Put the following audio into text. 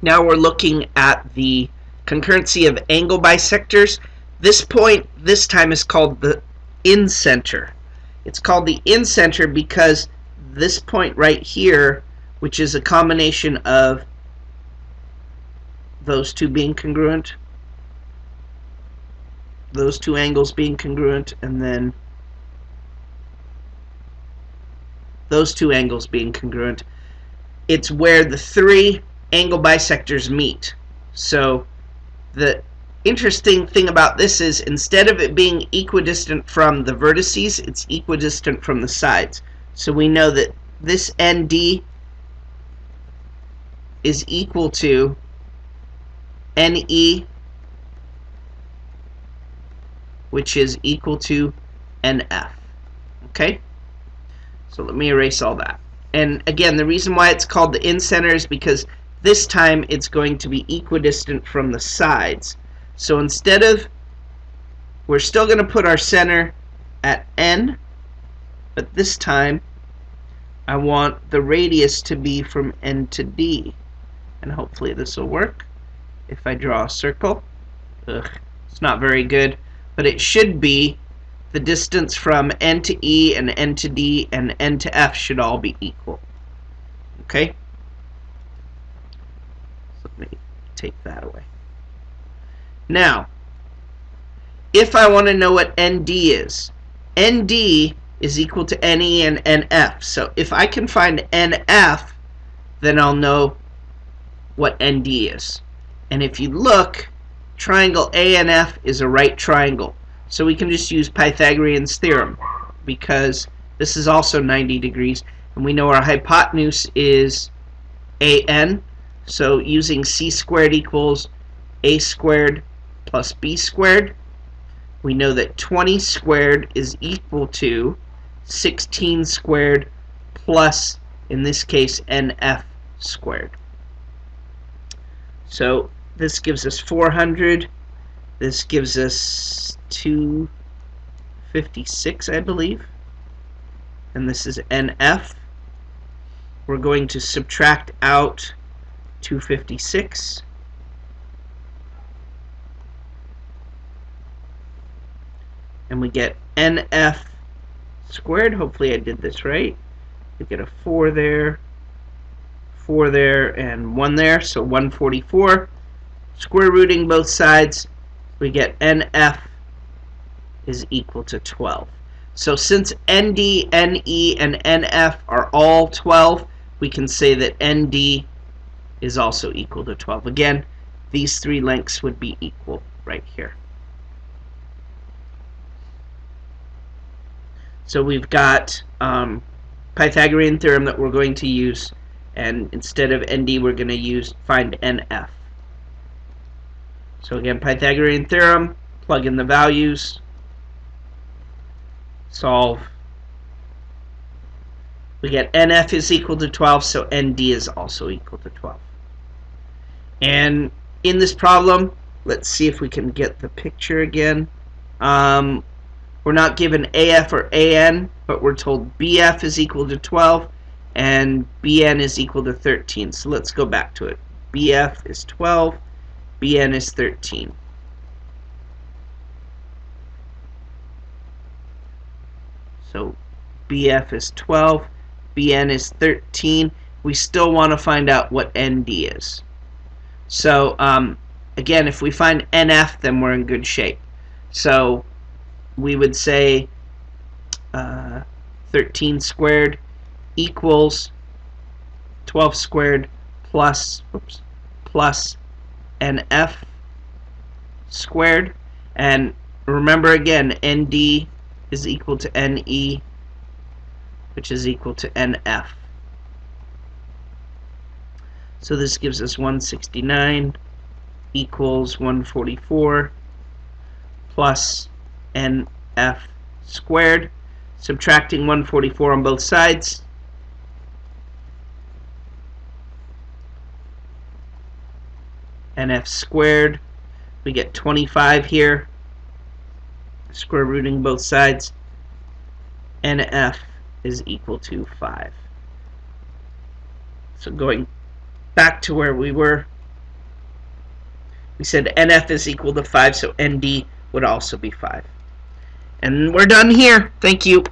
Now we're looking at the concurrency of angle bisectors. This point this time is called the incenter. It's called the incenter because this point right here, which is a combination of those two being congruent, those two angles being congruent, and then those two angles being congruent, it's where the three angle bisectors meet. So the interesting thing about this is instead of it being equidistant from the vertices, it's equidistant from the sides. So we know that this ND is equal to NE, which is equal to NF. Okay? So let me erase all that. And again, the reason why it's called the incenter is because this time it's going to be equidistant from the sides. So instead of, we're still going to put our center at N, but this time I want the radius to be from N to D. And hopefully this will work. If I draw a circle, it's not very good, but it should be the distance from N to E and N to D and N to F should all be equal. Okay? So let me take that away. Now, if I want to know what ND is, ND is equal to NE and NF. So if I can find NF, then I'll know what ND is. And if you look, triangle ANF is a right triangle. So we can just use Pythagorean's theorem because this is also 90 degrees. And we know our hypotenuse is AN. So using C squared equals A squared plus B squared, we know that 20 squared is equal to 16 squared plus, in this case, NF squared. So this gives us 400. This gives us 256, I believe. And this is NF. We're going to subtract out 256. And we get NF squared. Hopefully I did this right. We get a 4 there, 4 there, and 1 there, so 144. Square rooting both sides, we get NF is equal to 12. So since ND, NE, and NF are all 12, we can say that ND is also equal to 12. Again, these three lengths would be equal right here. So we've got Pythagorean theorem that we're going to use, and instead of ND we're going to find NF. So again, Pythagorean theorem, plug in the values, solve. We get NF is equal to 12, so ND is also equal to 12. And in this problem, let's see if we can get the picture again. We're not given AF or AN, but we're told BF is equal to 12 and BN is equal to 13. So let's go back to it. BF is 12, BN is 13. So BF is 12, BN is 13. We still want to find out what ND is. So again, if we find NF, then we're in good shape. So we would say 13 squared equals 12 squared plus NF squared. And remember again, ND is equal to NE, which is equal to NF. So this gives us 169 equals 144 plus NF squared. Subtracting 144 on both sides. NF squared. We get 25 here. Square rooting both sides. NF is equal to 5. So going back to where we were, We said NF is equal to 5, so ND would also be 5. And we're done here. Thank you.